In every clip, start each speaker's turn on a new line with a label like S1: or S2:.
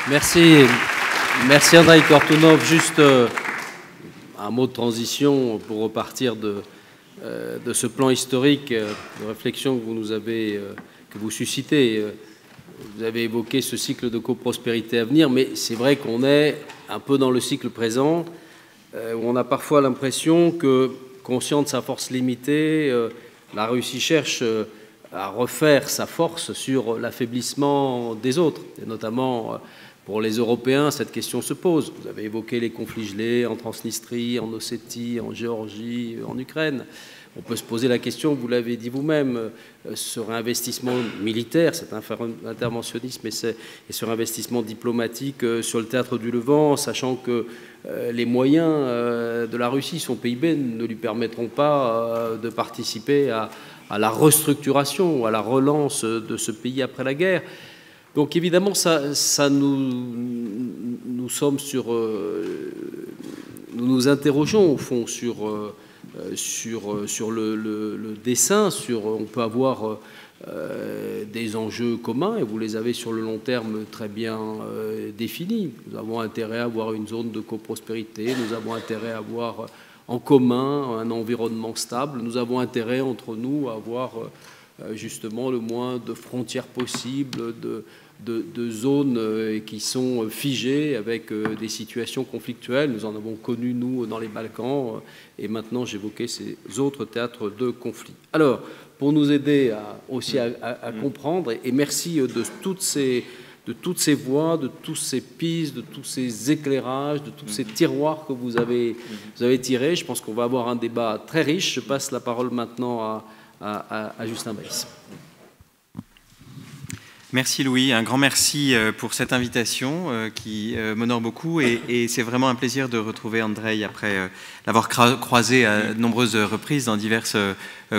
S1: Merci. Merci Andrei Kortunov. Juste un mot de transition pour repartir de ce plan historique de réflexion que vous nous avez, que vous suscitez. Vous avez évoqué ce cycle de coprospérité à venir, mais c'est vrai qu'on est un peu dans le cycle présent, où on a parfois l'impression que, conscient de sa force limitée, la Russie cherche à refaire sa force sur l'affaiblissement des autres, et notamment pour les Européens, cette question se pose. Vous avez évoqué les conflits gelés en Transnistrie, en Ossétie, en Géorgie, en Ukraine. On peut se poser la question, vous l'avez dit vous-même, ce réinvestissement militaire, cet interventionnisme et ce réinvestissement diplomatique sur le théâtre du Levant, sachant que les moyens de la Russie, son PIB, ne lui permettront pas de participer à la restructuration, à la relance de ce pays après la guerre. Donc évidemment, nous sommes sur, nous nous interrogeons au fond sur le dessin, on peut avoir des enjeux communs, et vous les avez sur le long terme très bien définis. Nous avons intérêt à avoir une zone de coprospérité, nous avons intérêt à avoir en commun un environnement stable, nous avons intérêt entre nous à avoir justement le moins de frontières possibles, de zones qui sont figées avec des situations conflictuelles. Nous en avons connu, nous, dans les Balkans, et maintenant j'évoquais ces autres théâtres de conflit. Alors, pour nous aider aussi à comprendre, et merci de toutes ces voix, de toutes ces pistes, de tous ces éclairages, de tous ces tiroirs que vous avez tirés. Je pense qu'on va avoir un débat très riche. Je passe la parole maintenant à Justin Brice.
S2: Merci Louis, un grand merci pour cette invitation qui m'honore beaucoup, et c'est vraiment un plaisir de retrouver Andrei après l'avoir croisé à de nombreuses reprises dans diverses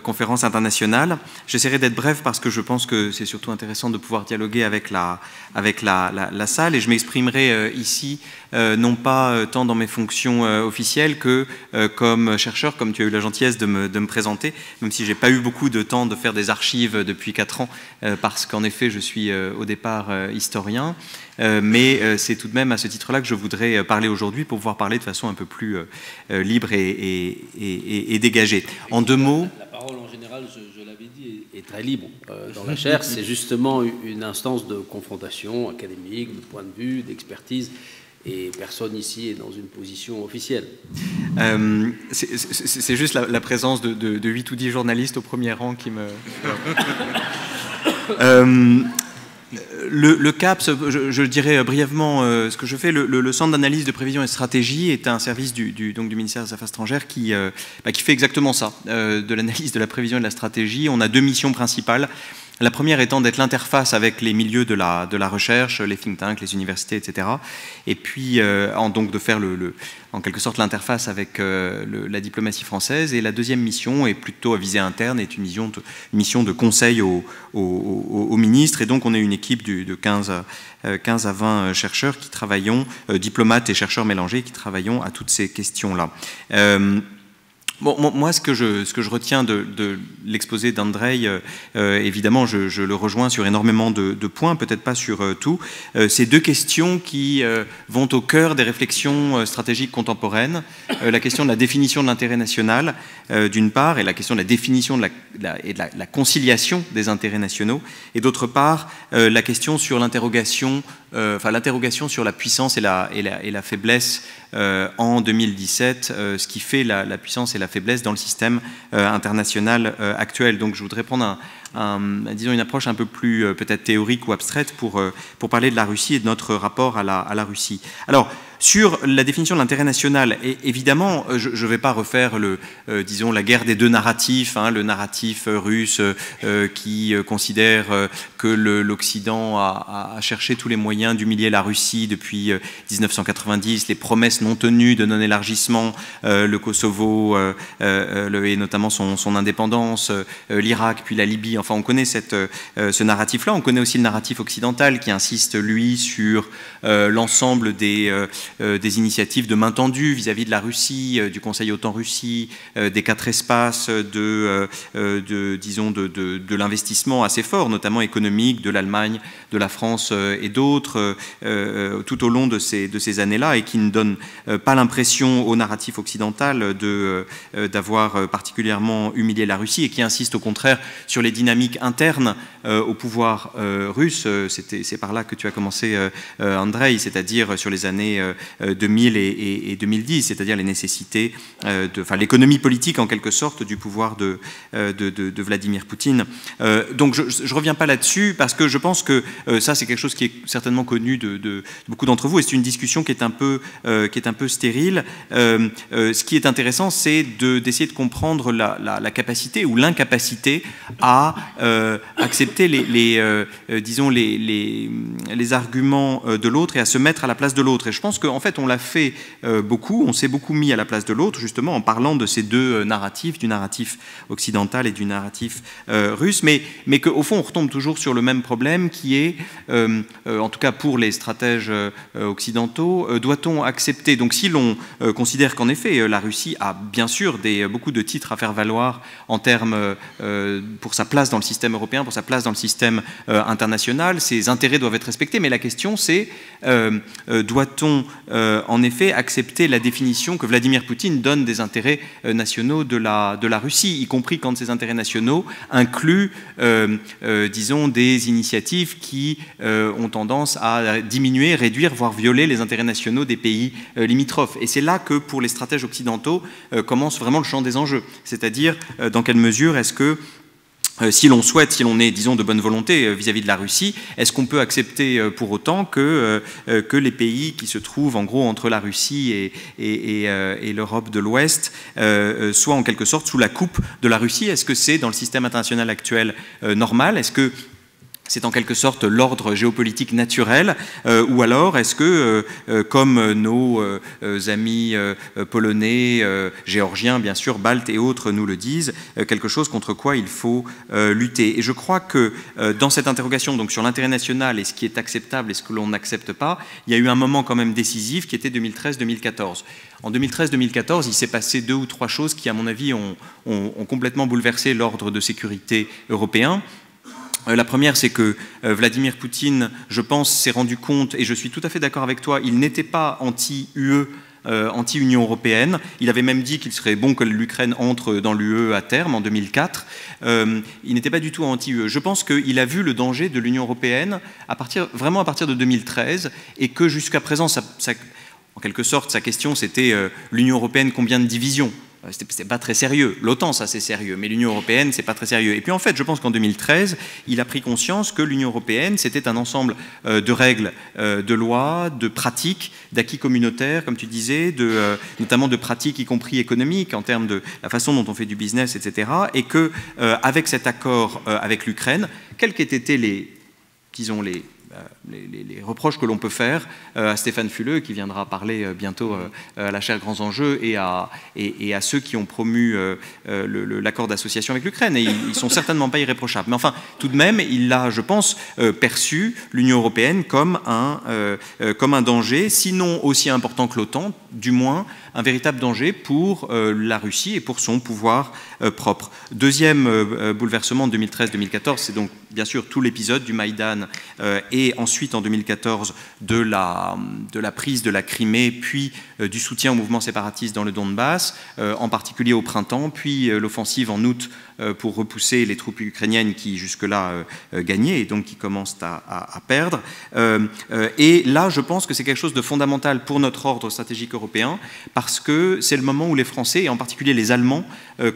S2: conférences internationales. J'essaierai d'être bref parce que je pense que c'est surtout intéressant de pouvoir dialoguer avec la salle, et je m'exprimerai ici non pas tant dans mes fonctions officielles que comme chercheur, comme tu as eu la gentillesse de me présenter, même si j'ai pas eu beaucoup de temps de faire des archives depuis 4 ans, parce qu'en effet je suis au départ historien, mais c'est tout de même à ce titre-là que je voudrais parler aujourd'hui, pour pouvoir parler de façon un peu plus libre et dégagée. En 2 mots...
S1: La parole en général, je l'avais dit, est très libre dans la chaire. C'est justement une instance de confrontation académique, de point de vue, d'expertise, et personne ici est dans une position officielle.
S2: C'est juste la présence de 8 ou 10 journalistes au premier rang qui me... Le CAPS, je dirais brièvement ce que je fais. Le Centre d'analyse de prévision et stratégie est un service du ministère des Affaires étrangères qui fait exactement ça, de l'analyse de la prévision et de la stratégie. On a 2 missions principales. La première étant d'être l'interface avec les milieux de la recherche, les think tanks, les universités, etc. Et puis, donc de faire en quelque sorte l'interface avec la diplomatie française. Et la deuxième mission est plutôt à visée interne, est une mission de conseil au ministre. Et donc on est une équipe de 15 à 20 chercheurs qui travaillons, diplomates et chercheurs mélangés, qui travaillons à toutes ces questions-là. Bon, moi, ce que je retiens de l'exposé d'Andrei, évidemment, je le rejoins sur énormément de points, peut-être pas sur tout. Ces 2 questions qui vont au cœur des réflexions stratégiques contemporaines, la question de la définition de l'intérêt national, d'une part, et la question de la définition de la conciliation des intérêts nationaux, et d'autre part, la question sur l'interrogation sur la puissance et la faiblesse en 2017, ce qui fait la puissance et la faiblesse dans le système international actuel. Donc je voudrais prendre disons une approche un peu plus peut-être théorique ou abstraite pour parler de la Russie et de notre rapport à la Russie. Alors, sur la définition de l'intérêt national, et évidemment, je ne vais pas refaire disons, la guerre des 2 narratifs, le narratif russe qui considère que l'Occident a cherché tous les moyens d'humilier la Russie depuis 1990, les promesses non tenues de non-élargissement, le Kosovo et notamment son indépendance, l'Irak puis la Libye. Enfin, on connaît ce narratif-là. On connaît aussi le narratif occidental qui insiste, lui, sur l'ensemble des des initiatives de main tendue vis-à-vis de la Russie, du Conseil OTAN-Russie, des 4 espaces disons de l'investissement assez fort, notamment économique, de l'Allemagne, de la France et d'autres, tout au long de ces années-là, et qui ne donnent pas l'impression au narratif occidental d'avoir particulièrement humilié la Russie, et qui insiste au contraire sur les dynamiques internes au pouvoir russe. C'est par là que tu as commencé, Andrei, c'est-à-dire sur les années 2000 et 2010, c'est-à-dire les nécessités, l'économie politique en quelque sorte du pouvoir de Vladimir Poutine. Donc je ne reviens pas là-dessus parce que je pense que ça c'est quelque chose qui est certainement connu de beaucoup d'entre vous, et c'est une discussion qui est un peu stérile. Ce qui est intéressant, c'est d'essayer de comprendre la capacité ou l'incapacité à accepter disons les arguments de l'autre et à se mettre à la place de l'autre. Et je pense qu'en fait on l'a fait beaucoup, on s'est beaucoup mis à la place de l'autre justement en parlant de ces deux narratifs, du narratif occidental et du narratif russe, mais qu'au fond on retombe toujours sur le même problème qui est, en tout cas pour les stratèges occidentaux, doit-on accepter, donc si l'on considère qu'en effet la Russie a bien sûr beaucoup de titres à faire valoir en termes pour sa place dans le système européen, pour sa place dans le système international, ses intérêts doivent être respectés, mais la question c'est doit-on en effet accepter la définition que Vladimir Poutine donne des intérêts nationaux de la Russie, y compris quand ces intérêts nationaux incluent disons des initiatives qui ont tendance à diminuer, réduire, voire violer les intérêts nationaux des pays limitrophes. Et c'est là que pour les stratèges occidentaux commence vraiment le champ des enjeux, c'est-à-dire dans quelle mesure est-ce que si l'on souhaite, si l'on est, disons, de bonne volonté vis-à-vis de la Russie, est-ce qu'on peut accepter pour autant que les pays qui se trouvent en gros entre la Russie et l'Europe de l'Ouest soient en quelque sorte sous la coupe de la Russie? Est-ce que c'est dans le système international actuel normal? Est-ce que c'est en quelque sorte l'ordre géopolitique naturel, ou alors est-ce que, comme nos amis polonais, géorgiens, bien sûr, baltes et autres nous le disent, quelque chose contre quoi il faut lutter? Et je crois que dans cette interrogation donc, sur l'intérêt national et ce qui est acceptable et ce que l'on n'accepte pas, il y a eu un moment quand même décisif qui était 2013-2014. En 2013-2014, il s'est passé 2 ou 3 choses qui, à mon avis, ont complètement bouleversé l'ordre de sécurité européen. La première, c'est que Vladimir Poutine, je pense, s'est rendu compte, et je suis tout à fait d'accord avec toi, il n'était pas anti-UE, anti-Union européenne. Il avait même dit qu'il serait bon que l'Ukraine entre dans l'UE à terme, en 2004. Il n'était pas du tout anti-UE. Je pense qu'il a vu le danger de l'Union européenne vraiment à partir de 2013, et que jusqu'à présent, en quelque sorte, sa question, c'était l'Union européenne, combien de divisions? C'était pas très sérieux. L'OTAN, ça c'est sérieux, mais l'Union européenne, c'est pas très sérieux. Et puis en fait, je pense qu'en 2013, il a pris conscience que l'Union européenne, c'était un ensemble de règles, de lois, de pratiques, d'acquis communautaires, comme tu disais, notamment de pratiques, y compris économiques, en termes de la façon dont on fait du business, etc. Et que avec cet accord avec l'Ukraine, quels qu'aient été les reproches que l'on peut faire à Stéphane Fuleux, qui viendra parler bientôt à la chaire Grands Enjeux, et à ceux qui ont promu l'accord d'association avec l'Ukraine. Et ils ne sont certainement pas irréprochables. Mais enfin, tout de même, il a, je pense, perçu l'Union européenne comme un danger, sinon aussi important que l'OTAN, du moins un véritable danger pour la Russie et pour son pouvoir propre. Deuxième bouleversement de 2013-2014, c'est donc bien sûr tout l'épisode du Maïdan et ensuite en 2014 de la prise de la Crimée, puis du soutien au mouvement séparatiste dans le Donbass, en particulier au printemps, puis l'offensive en août pour repousser les troupes ukrainiennes qui jusque-là gagnaient et donc qui commencent à perdre. Et là, je pense que c'est quelque chose de fondamental pour notre ordre stratégique européen, parce que c'est le moment où les Français, et en particulier les Allemands,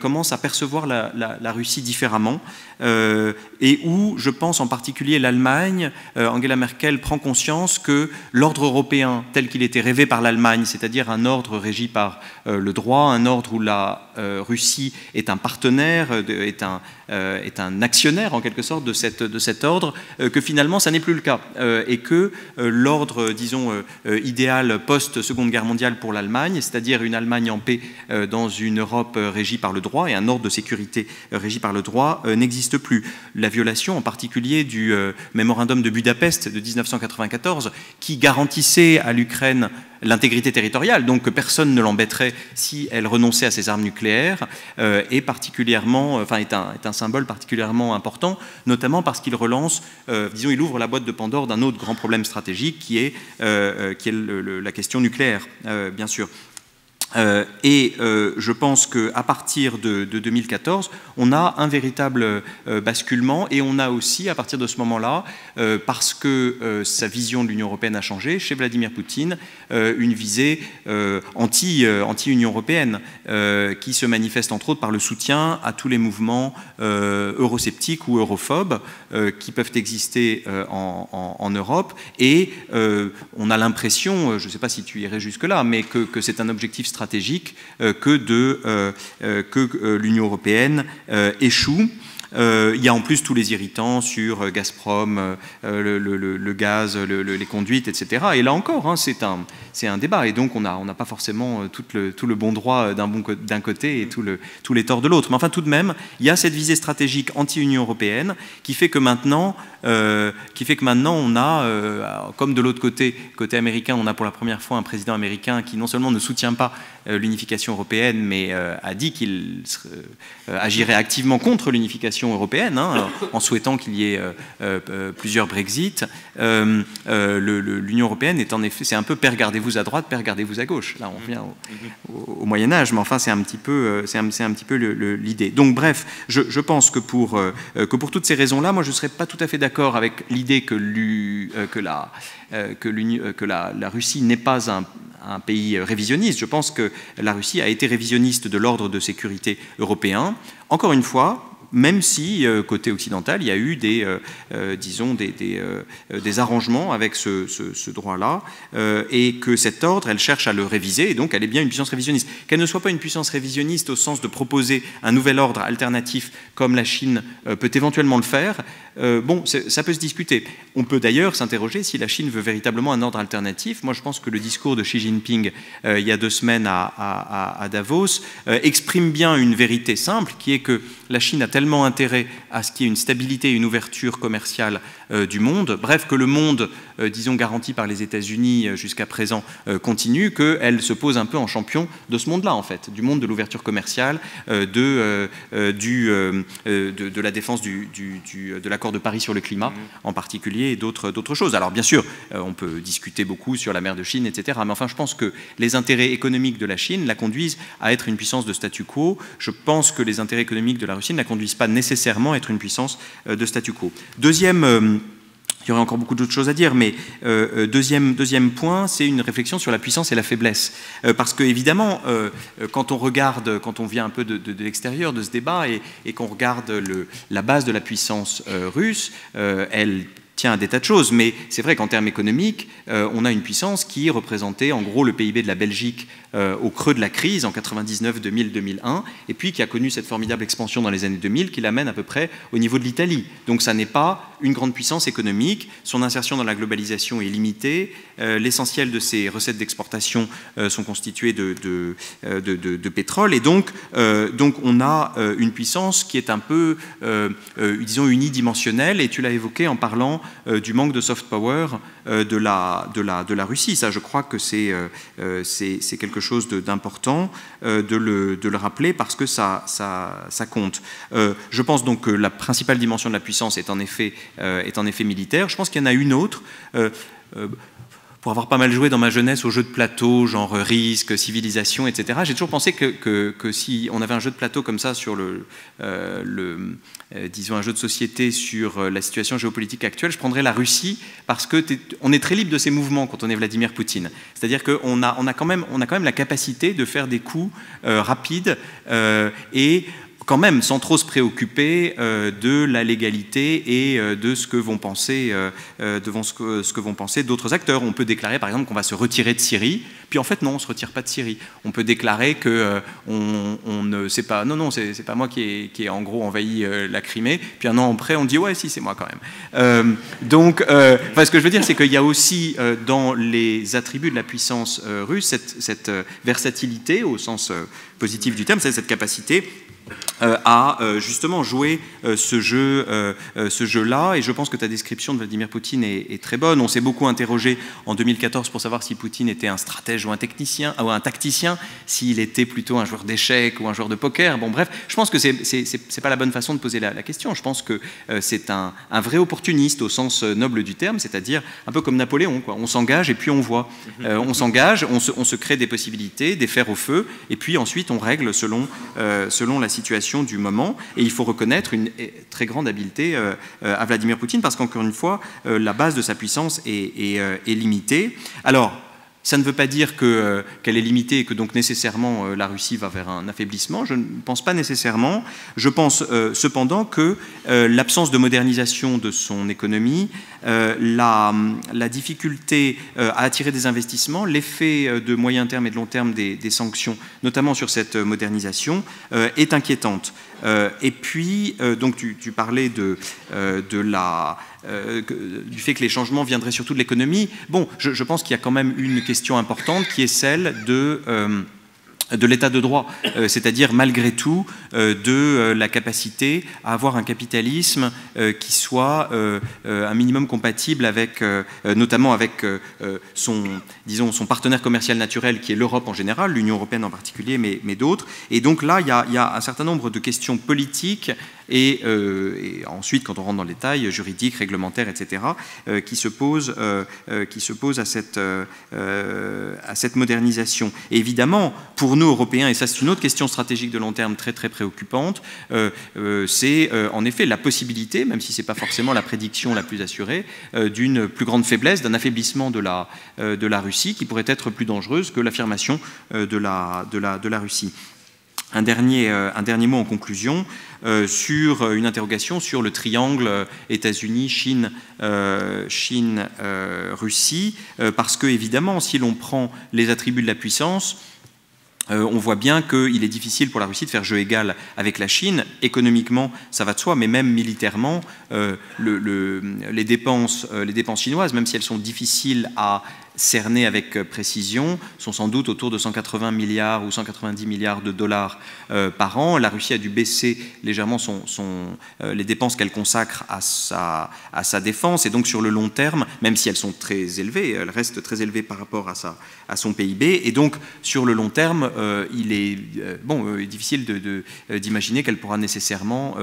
S2: commencent à percevoir la Russie différemment, et où, je pense en particulier l'Allemagne, Angela Merkel prend conscience que l'ordre européen tel qu'il était rêvé par l'Allemagne, c'est-à-dire un ordre régi par le droit, un ordre où la Russie est un partenaire, est un actionnaire en quelque sorte de cet ordre, que finalement ça n'est plus le cas, et que l'ordre, disons, idéal post-Seconde Guerre mondiale pour l'Allemagne, c'est-à-dire une Allemagne en paix dans une Europe régie par le droit et un ordre de sécurité régi par le droit, n'existe plus. La violation en particulier du mémorandum de Budapest de 1994, qui garantissait à l'Ukraine l'intégrité territoriale, donc que personne ne l'embêterait si elle renonçait à ses armes nucléaires, est particulièrement, enfin est un symbole particulièrement important, notamment parce qu'il relance, disons, il ouvre la boîte de Pandore d'un autre grand problème stratégique qui est la question nucléaire, bien sûr. Je pense qu'à partir de 2014, on a un véritable basculement, et on a aussi, à partir de ce moment-là, parce que sa vision de l'Union européenne a changé, chez Vladimir Poutine, une visée anti-Union européenne, qui se manifeste entre autres par le soutien à tous les mouvements eurosceptiques ou europhobes qui peuvent exister en Europe. Et on a l'impression, je ne sais pas si tu irais jusque-là, mais que c'est un objectif stratégique que l'Union européenne échoue. Il y a en plus tous les irritants sur Gazprom, le gaz, les conduites, etc. Et là encore, hein, c'est un débat. Et donc, on n'a pas forcément tout le bon droit d'un côté et tous les torts de l'autre. Mais enfin, tout de même, il y a cette visée stratégique anti-Union européenne qui fait que maintenant, on a, comme de l'autre côté américain, on a pour la première fois un président américain qui non seulement ne soutient pas l'unification européenne, mais a dit qu'il agirait activement contre l'unification européenne, hein, en souhaitant qu'il y ait plusieurs Brexit. L'Union européenne est en effet, c'est un peu père gardez-vous à droite, père gardez-vous à gauche. Là, on revient au Moyen-Âge, mais enfin, c'est un petit peu l'idée. Donc, bref, je pense que pour toutes ces raisons-là, moi, je ne serais pas tout à fait d'accord avec l'idée que la Russie n'est pas un pays révisionniste. Je pense que la Russie a été révisionniste de l'ordre de sécurité européen. Encore une fois, même si, côté occidental, il y a eu des arrangements avec ce droit-là, et que cet ordre, elle cherche à le réviser, et donc elle est bien une puissance révisionniste. Qu'elle ne soit pas une puissance révisionniste au sens de proposer un nouvel ordre alternatif, comme la Chine peut éventuellement le faire, bon, ça peut se discuter. On peut d'ailleurs s'interroger si la Chine veut véritablement un ordre alternatif. Moi, je pense que le discours de Xi Jinping, il y a 2 semaines à Davos, exprime bien une vérité simple, qui est que la Chine a tellement intérêt à ce qu'il y ait une stabilité et une ouverture commerciale du monde, bref, que le monde, disons, garanti par les États-Unis jusqu'à présent, continue, qu'elle se pose un peu en champion de ce monde-là, en fait, du monde de l'ouverture commerciale, de la défense de l'accord de Paris sur le climat, en particulier, et d'autres choses. Alors, bien sûr, on peut discuter beaucoup sur la mer de Chine, etc., mais enfin, je pense que les intérêts économiques de la Chine la conduisent à être une puissance de statu quo. Je pense que les intérêts économiques de la Russie ne la conduisent pas nécessairement à être une puissance de statu quo. Il y aurait encore beaucoup d'autres choses à dire, mais deuxième point, c'est une réflexion sur la puissance et la faiblesse. Parce que, évidemment, quand on vient un peu de l'extérieur de ce débat et qu'on regarde la base de la puissance russe, elle tient à des tas de choses, mais c'est vrai qu'en termes économiques, on a une puissance qui représentait en gros le PIB de la Belgique au creux de la crise en 99, 2000, 2001, et puis qui a connu cette formidable expansion dans les années 2000 qui l'amène à peu près au niveau de l'Italie. Donc ça n'est pas une grande puissance économique, son insertion dans la globalisation est limitée, l'essentiel de ses recettes d'exportation sont constituées de pétrole, et donc on a une puissance qui est un peu, disons, unidimensionnelle, et tu l'as évoqué en parlant du manque de soft power de la Russie. Ça, je crois que c'est quelque chose d'important de le rappeler, parce que ça compte. Je pense donc que la principale dimension de la puissance est en effet militaire. Je pense qu'il y en a une autre. Pour avoir pas mal joué dans ma jeunesse aux jeux de plateau, genre Risque, Civilisation, etc., j'ai toujours pensé que si on avait un jeu de plateau comme ça sur disons un jeu de société sur la situation géopolitique actuelle, je prendrais la Russie, parce que on est très libre de ses mouvements quand on est Vladimir Poutine. C'est-à-dire qu'on a quand même la capacité de faire des coups rapides et quand même sans trop se préoccuper de la légalité et de ce que vont penser d'autres acteurs. On peut déclarer par exemple qu'on va se retirer de Syrie, puis en fait non, on ne se retire pas de Syrie. On peut déclarer que on ne sait pas, non, c'est pas moi qui ai en gros envahi la Crimée, puis un an après on dit ouais si c'est moi quand même. Ce que je veux dire, c'est qu'il y a aussi dans les attributs de la puissance russe cette versatilité au sens positif du terme, c'est cette capacité à justement jouer ce jeu-là. Et je pense que ta description de Vladimir Poutine est très bonne. On s'est beaucoup interrogé en 2014 pour savoir si Poutine était un stratège ou un technicien, ou un tacticien, s'il était plutôt un joueur d'échecs ou un joueur de poker. Bon, bref, je pense que c'est pas la bonne façon de poser la question. Je pense que c'est un vrai opportuniste au sens noble du terme, c'est-à-dire un peu comme Napoléon, quoi. On s'engage et puis on voit. On s'engage, on se crée des possibilités, des fers au feu, et puis ensuite on règle selon la situation du moment. Et il faut reconnaître une très grande habileté à Vladimir Poutine, parce qu'encore une fois, la base de sa puissance est limitée. Alors, ça ne veut pas dire qu'elle est limitée et que donc nécessairement la Russie va vers un affaiblissement. Je ne pense pas nécessairement. Je pense cependant que l'absence de modernisation de son économie, la difficulté à attirer des investissements, l'effet de moyen terme et de long terme des sanctions, notamment sur cette modernisation, est inquiétante. Et puis, donc tu parlais du fait que les changements viendraient surtout de l'économie. Bon, je pense qu'il y a quand même une question importante qui est celle de l'état de droit, c'est-à-dire malgré tout de la capacité à avoir un capitalisme qui soit un minimum compatible avec, notamment avec son partenaire commercial naturel qui est l'Europe en général, l'Union européenne en particulier, mais d'autres. Et donc là, il y a un certain nombre de questions politiques et ensuite, quand on rentre dans le détail, juridique, réglementaire, etc., qui se posent à cette modernisation. Et évidemment, pour nous, Européens, et ça c'est une autre question stratégique de long terme très très préoccupante, c'est en effet la possibilité, même si ce n'est pas forcément la prédiction la plus assurée, d'une plus grande faiblesse, d'un affaiblissement de la Russie, qui pourrait être plus dangereuse que l'affirmation de la Russie. Un dernier mot en conclusion sur une interrogation sur le triangle États-Unis, Chine, Russie, parce que évidemment, si l'on prend les attributs de la puissance, on voit bien qu'il est difficile pour la Russie de faire jeu égal avec la Chine. Économiquement, ça va de soi, mais même militairement, les dépenses chinoises, même si elles sont difficiles à cerner avec précision, sont sans doute autour de 180 milliards ou 190 milliards de dollars par an. La Russie a dû baisser légèrement les dépenses qu'elle consacre à sa défense, et donc sur le long terme, même si elles sont très élevées, elles restent très élevées par rapport à son PIB, et donc sur le long terme, il est difficile d'imaginer qu'elle pourra nécessairement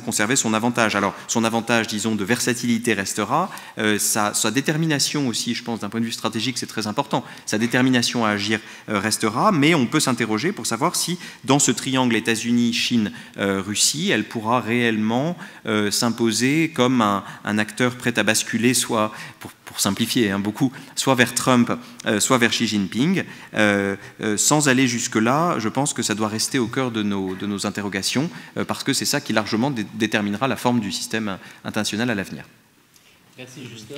S2: conserver son avantage. Alors son avantage, disons, de versatilité restera, sa détermination aussi, je pense, d'un point de vue stratégique, c'est très important. Sa détermination à agir restera, mais on peut s'interroger pour savoir si, dans ce triangle États-Unis, Chine, Russie, elle pourra réellement s'imposer comme un acteur prêt à basculer, soit, pour simplifier beaucoup, soit vers Trump, soit vers Xi Jinping. Sans aller jusque-là, je pense que ça doit rester au cœur de nos interrogations, parce que c'est ça qui largement déterminera la forme du système international à l'avenir.
S1: Merci, Justin.